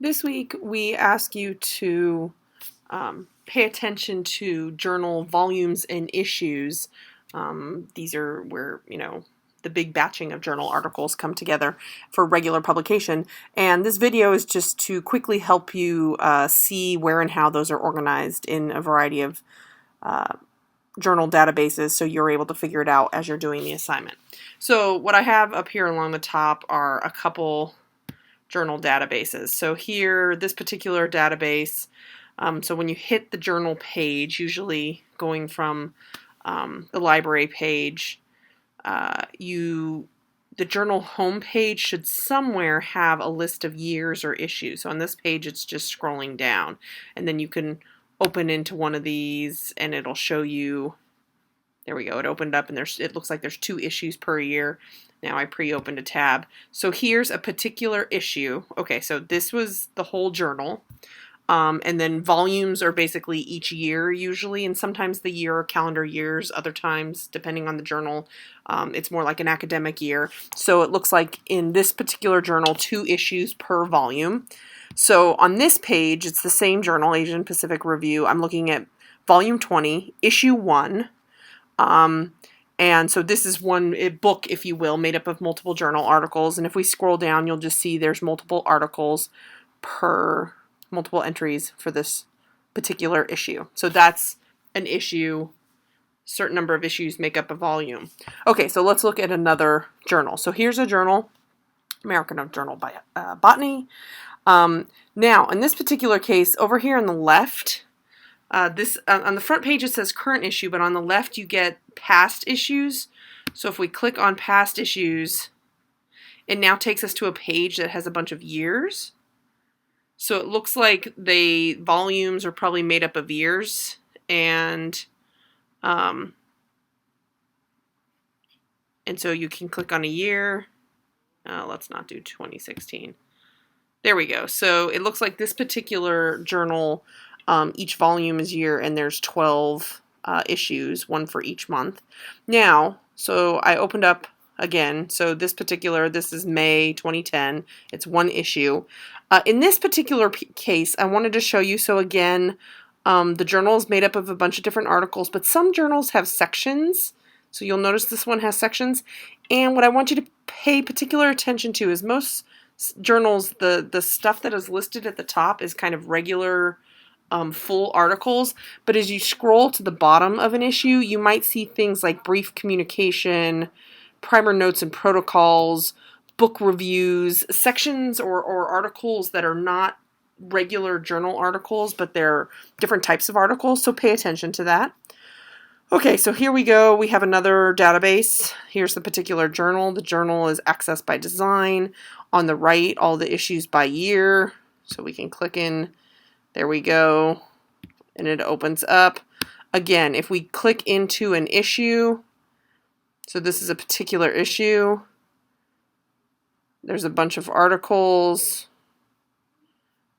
This week, we ask you to pay attention to journal volumes and issues. These are where, the big batching of journal articles come together for regular publication. And this video is just to quickly help you see where and how those are organized in a variety of journal databases so you're able to figure it out as you're doing the assignment. So what I have up here along the top are a couple journal databases. So here, this particular database, so when you hit the journal page, usually going from the library page, the journal home page should somewhere have a list of years or issues. So on this page, it's just scrolling down, and then you can open into one of these and it'll show you. There we go. It opened up and it looks like there's 2 issues per year. Now I pre-opened a tab. So here's a particular issue. Okay, so this was the whole journal. And then volumes are basically each year usually, and sometimes the year are calendar years, other times, depending on the journal, it's more like an academic year. So it looks like in this particular journal, 2 issues per volume. So on this page, it's the same journal, Asian Pacific Review. I'm looking at volume 20, issue 1. And so this is one book, if you will, made up of multiple journal articles. And if we scroll down, you'll just see there's multiple articles per multiple entries for this particular issue. So that's an issue. Certain number of issues make up a volume. Okay, so let's look at another journal. So here's a journal, American Journal of Botany. Now, in this particular case, over here on the left, this on the front page it says current issue, but on the left you get past issues. So if we click on past issues, it now takes us to a page that has a bunch of years. So it looks like the volumes are probably made up of years, and so you can click on a year. Let's not do 2016. There we go. So it looks like this particular journal, each volume is year, and there's 12 issues, one for each month. Now, so I opened up again. So this is May 2010. It's one issue. In this particular case, I wanted to show you, so again, the journal is made up of a bunch of different articles, but some journals have sections. So you'll notice this one has sections. And what I want you to pay particular attention to is most journals, the stuff that is listed at the top is kind of regular full articles, but as you scroll to the bottom of an issue, you might see things like brief communication, primer notes and protocols, book reviews, sections or articles that are not regular journal articles, but they're different types of articles, so pay attention to that. Okay, so here we go. We have another database. Here's the particular journal. The journal is accessed by design. On the right, all the issues by year. So we can click in. There we go. And it opens up. Again, if we click into an issue, so this is a particular issue. There's a bunch of articles.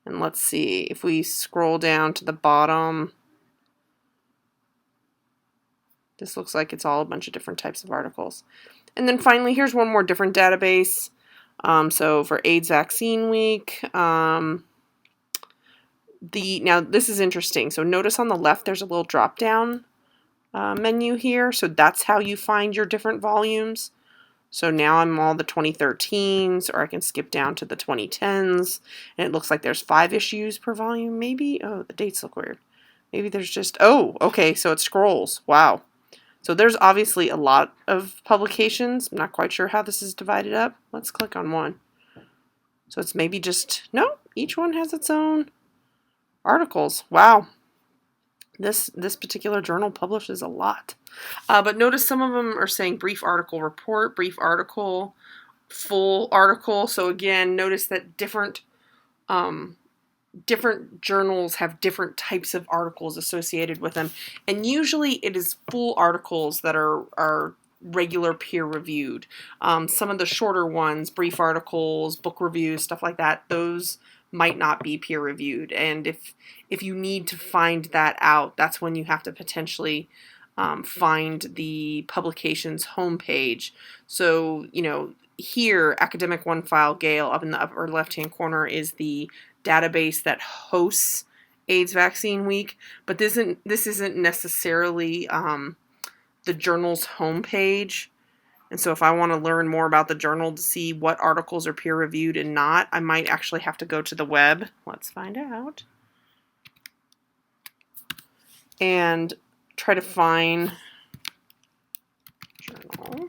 And let's see, if we scroll down to the bottom, this looks like it's all a bunch of different types of articles. And then finally, here's one more different database. So for AIDS Vaccine Week, now this is interesting. So notice on the left there's a little drop down menu here. So that's how you find your different volumes. So now I'm all the 2013s, or I can skip down to the 2010s, and it looks like there's 5 issues per volume, maybe? Oh, the dates look weird. Maybe there's just, oh, okay, so it scrolls. Wow. So there's obviously a lot of publications. I'm not quite sure how this is divided up. Let's click on one. So it's maybe just, no, each one has its own articles. Wow. This particular journal publishes a lot. But notice some of them are saying brief article report, brief article, full article. So again, notice that different journals have different types of articles associated with them. And usually it is full articles that are regular peer reviewed. Some of the shorter ones, brief articles, book reviews, stuff like that, those might not be peer reviewed. And if you need to find that out, that's when you have to potentially find the publication's homepage. So, here, Academic One File Gale, up in the upper left-hand corner, is the database that hosts AIDS Vaccine Week, but this isn't necessarily the journal's homepage. And so if I want to learn more about the journal to see what articles are peer-reviewed and not, I might actually have to go to the web. Let's find out. And try to find journal.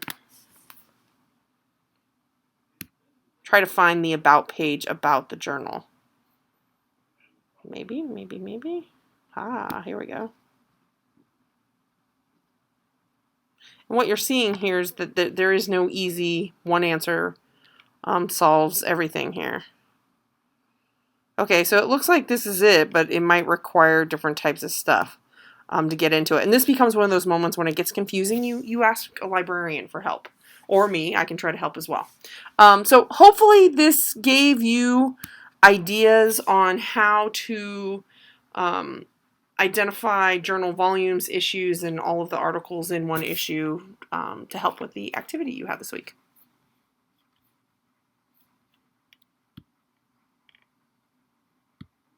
Try to find the about page about the journal. Maybe. Ah, here we go. And what you're seeing here is that there is no easy one answer solves everything here. Okay, so it looks like this is it, but it might require different types of stuff to get into it. And this becomes one of those moments when it gets confusing. You ask a librarian for help. Or me, I can try to help as well. So hopefully this gave you ideas on how to identify journal volumes, issues, and all of the articles in one issue to help with the activity you have this week.